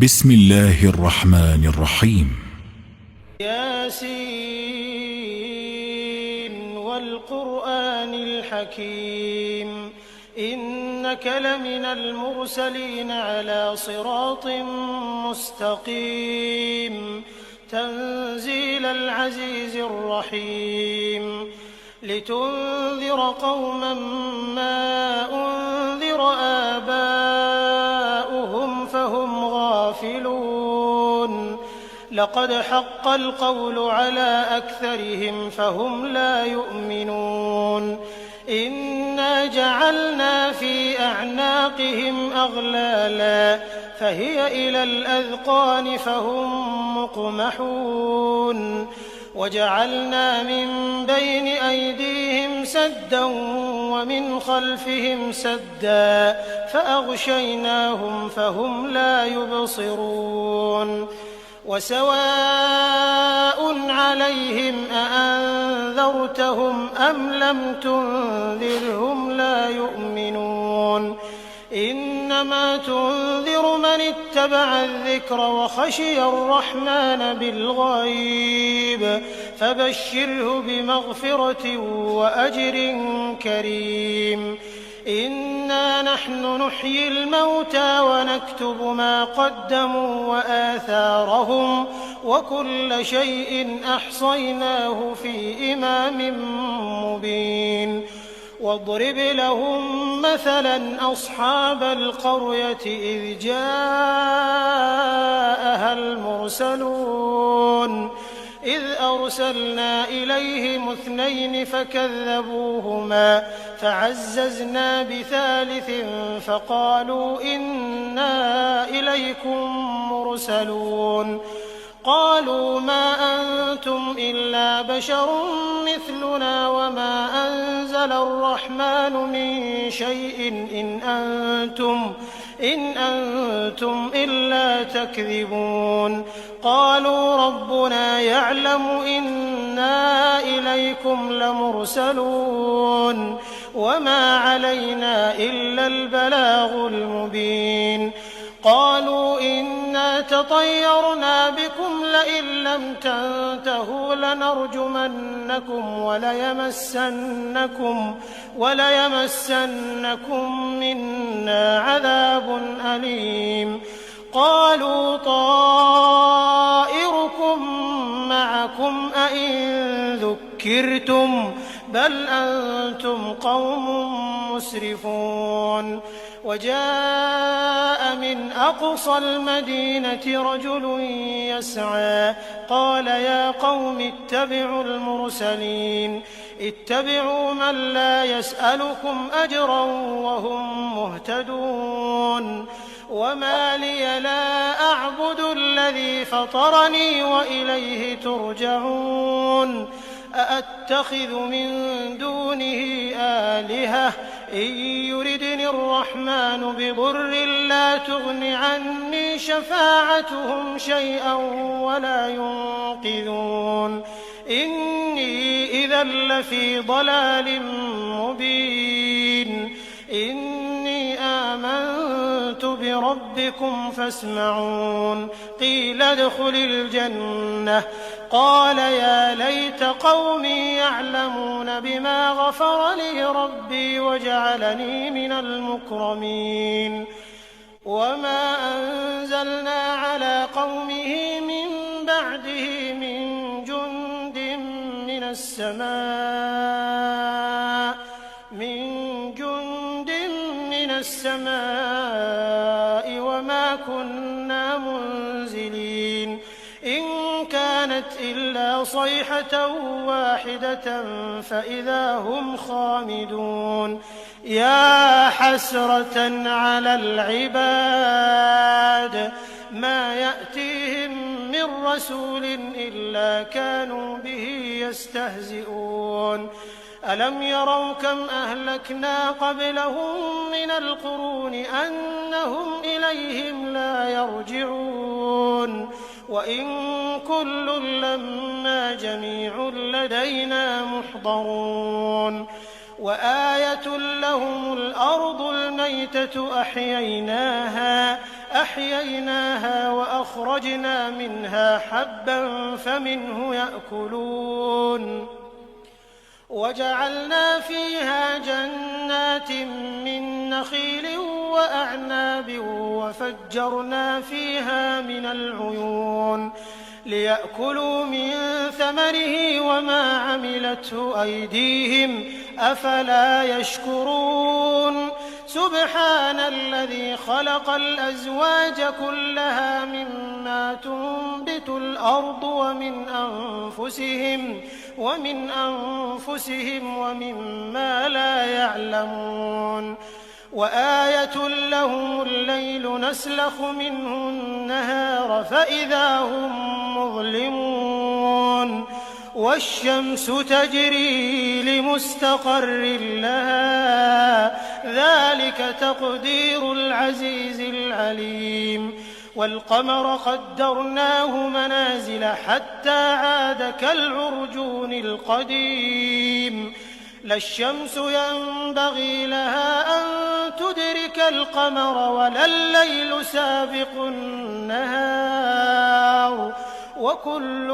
بسم الله الرحمن الرحيم. ياسين والقرآن الحكيم إنك لمن المرسلين على صراط مستقيم تنزيل العزيز الرحيم لتنذر قوما ما أنذر آباؤهم فهم غافلون لقد حق القول على أكثرهم فهم لا يؤمنون إنا جعلنا في أعناقهم أغلالا فهي إلى الأذقان فهم مقمحون وجعلنا من بين أيديهم سدا ومن خلفهم سدا فأغشيناهم فهم لا يبصرون وسواء عليهم أأنذرتهم أم لم تنذرهم لا يؤمنون إنما تنذر من اتبع الذكر وخشي الرحمن بالغيب فبشره بمغفرة وأجر كريم إنا نحن نحيي الموتى ونكتب ما قدموا وآثارهم وكل شيء أحصيناه في إمام مبين واضرب لهم مثلا أصحاب القرية إذ جاءها المرسلون إذ أرسلنا إليهم 2 فكذبوهما فعززنا بثالث فقالوا إنا إليكم مرسلون قالوا ما أنتم إلا بشر مثلنا وما أنزل الرحمن من شيء إن أنتم إلا تكذبون قالوا ربنا يعلم إنا إليكم لمرسلون وما علينا إلا البلاغ المبين قالوا إنا تطيرنا بكم لئن لم تنتهوا لنرجمنكم وليمسنكم منا عذاب أليم قالوا طائركم معكم أئن ذكرتم بل أنتم قوم مسرفون وجاء من أقصى المدينة رجل يسعى قال يا قوم اتبعوا المرسلين اتبعوا من لا يسألكم أجرا وهم مهتدون وما لي لا أعبد الذي فطرني وإليه ترجعون أأتخذ من دونه آلهة إن يردني الرحمن بضر لا تغن عني شفاعتهم شيئا ولا ينقذون إني إذا لفي ضلال مبين إني آمنت بربكم فاسمعون قيل ادخل الجنة قال يا ليت قومي يعلمون بما غفر لي ربي وجعلني من المكرمين وما أنزلنا على قومه من بعده من جند من السماء وما كنا منزلين إن كانت إلا صيحة واحدة فإذا هم خامدون يا حسرة على العباد ما يأتيهم من رسول إلا كانوا به يستهزئون ألم يروا كم أهلكنا قبلهم من القرون أنهم إليهم لا يرجعون وإن كل لما جميع لدينا محضرون وآية لهم الأرض الميتة أحييناها فأحييناها وأخرجنا منها حبا فمنه يأكلون وجعلنا فيها جنات من نخيل وأعناب وفجرنا فيها من العيون ليأكلوا من ثمره وما عملته أيديهم أفلا يشكرون سبحان الذي خلق الأزواج كلها مما تنبت الأرض ومن أنفسهم ومما لا يعلمون وآية لهم الليل نسلخ منه النهار فإذا هم مظلمون والشمس تجري لمستقر لها ذلك تقدير العزيز العليم والقمر قدرناه منازل حتى عاد كالعرجون القديم لا الشمس ينبغي لها أن تدرك القمر ولا الليل سابق النهار وكل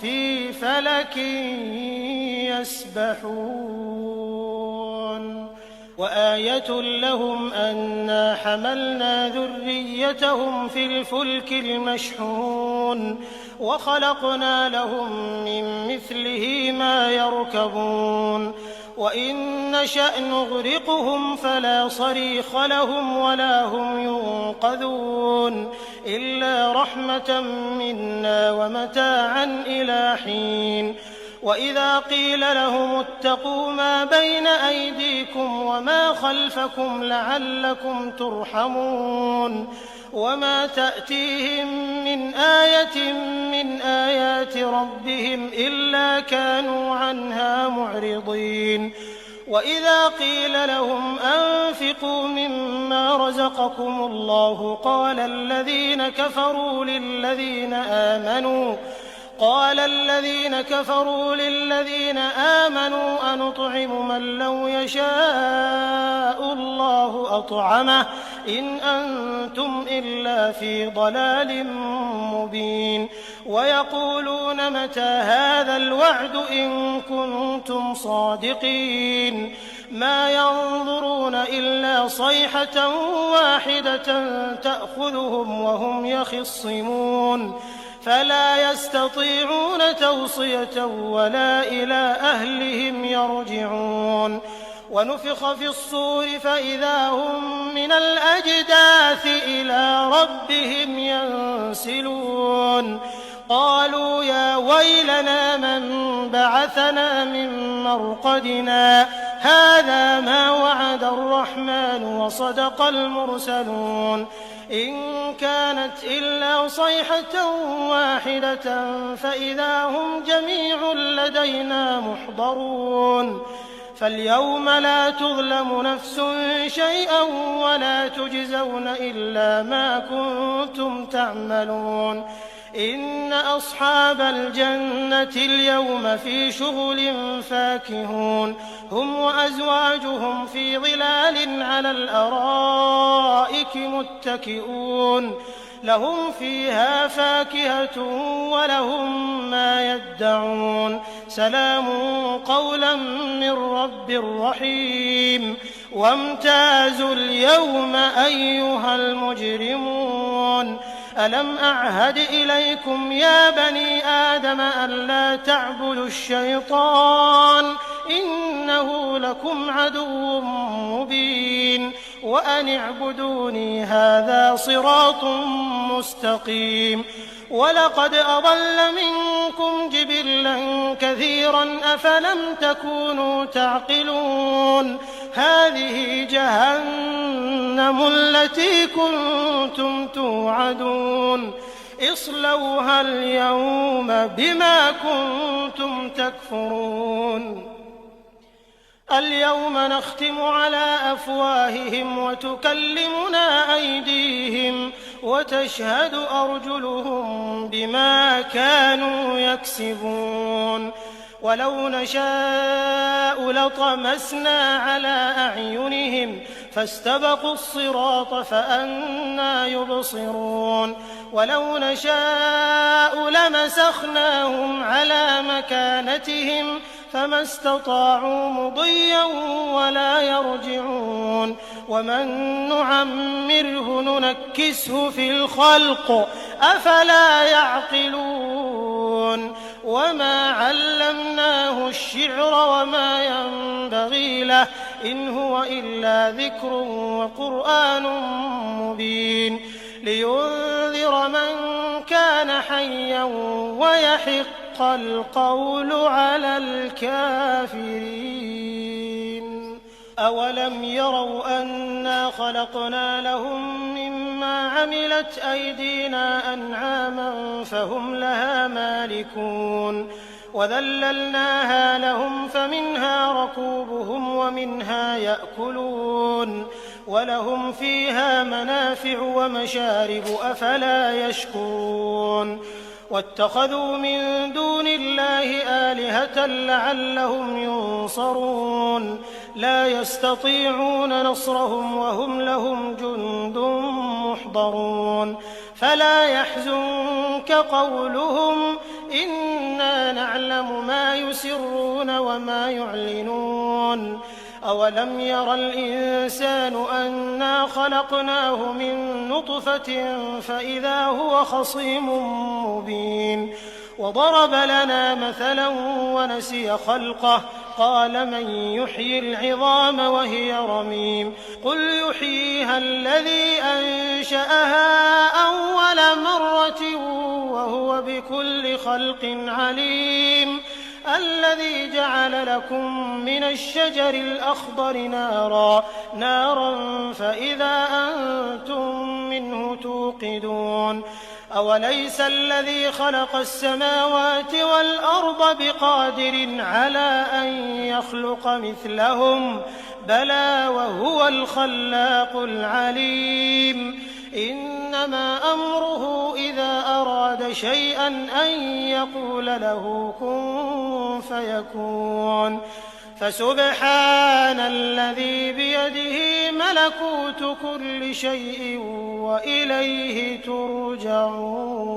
في فلك يسبحون وآية لهم أنا حملنا ذريتهم في الفلك المشحون وخلقنا لهم من مثله ما يركبون وإن نشأ نغرقهم فلا صريخ لهم ولا هم ينقذون إلا رحمة منا ومتاعا إلى حين وإذا قيل لهم اتقوا ما بين أيديكم وما خلفكم لعلكم ترحمون وما تأتيهم من آية من آيات ربهم إلا كانوا عنها معرضين وإذا قيل لهم أنفقوا مما رزقكم الله قال الذين كفروا للذين آمنوا أنطعم من لو يشاء الله أطعمه إن أنتم إلا في ضلال مبين ويقولون متى هذا الوعد إن كنتم صادقين ما ينظرون إلا صيحة واحدة تأخذهم وهم يخصمون فلا يستطيعون توصية ولا إلى أهلهم يرجعون ونفخ في الصور فإذا هم من الأجداث إلى ربهم ينسلون قالوا يا ويلنا من بعثنا من مرقدنا هذا ما وعد الرحمن وصدق المرسلون إن كانت إلا صيحة واحدة فإذا هم جميع لدينا محضرون فاليوم لا تظلم نفس شيئا ولا تجزون إلا ما كنتم تعملون إن أصحاب الجنة اليوم في شغل فاكهون هم وأزواجهم في ظلال على الأرائك متكئون لهم فيها فاكهة ولهم ما يدعون سلام قولا من رب رحيم وامتازوا اليوم أيها المجرمون ألم أعهد إليكم يا بني آدم ألا تعبدوا الشيطان إنه لكم عدو مبين وأن اعبدوني هذا صراط مستقيم ولقد أضل منكم جبلا كثيرا أفلم تكونوا تعقلون هذه جهنم التي كنتم توعدون اصلوها اليوم بما كنتم تكفرون اليوم نختم على أفواههم وتكلمنا أيديهم وتشهد أرجلهم بما كانوا يكسبون ولو نشاء لطمسنا على أعينهم فاستبقوا الصراط فأنى يبصرون ولو نشاء لمسخناهم على مكانتهم فما استطاعوا مضيا ولا يرجعون ومن نعمره ننكسه في الخلق أفلا يعقلون وما علمناه الشعر وما ينبغي له إن هو إلا ذكر وقرآن مبين لينذر من كان حيا ويحق القول على الكافرين أولم يروا أنا خلقنا لهم مما عملت أيدينا أنعاما فهم لها مالكون وذللناها لهم فمنها ركوبهم ومنها يأكلون ولهم فيها منافع ومشارب أفلا يشكرون واتخذوا من دون الله آلهة لعلهم ينصرون لا يستطيعون نصرهم وهم لهم جند محضرون فلا يحزنك قولهم إنا نعلم ما يسرون وما يعلنون أولم ير الإنسان أنا خلقناه من نطفة فإذا هو خصيم مبين وضرب لنا مثلا ونسي خلقه قال من يحيي العظام وهي رميم قل يحييها الذي أنشأها أول مرة وهو بكل خلق عليم الذي جعل لكم من الشجر الأخضر نارا فإذا أنتم منه توقدون أوليس الذي خلق السماوات والأرض بقادر على أن يخلق مثلهم بلى وهو الخلاق العليم إنما أمره إذا أراد شيئا أن يقول له كن فيكون فسبحان الذي بيده ملكوت كل شيء وإليه ترجعون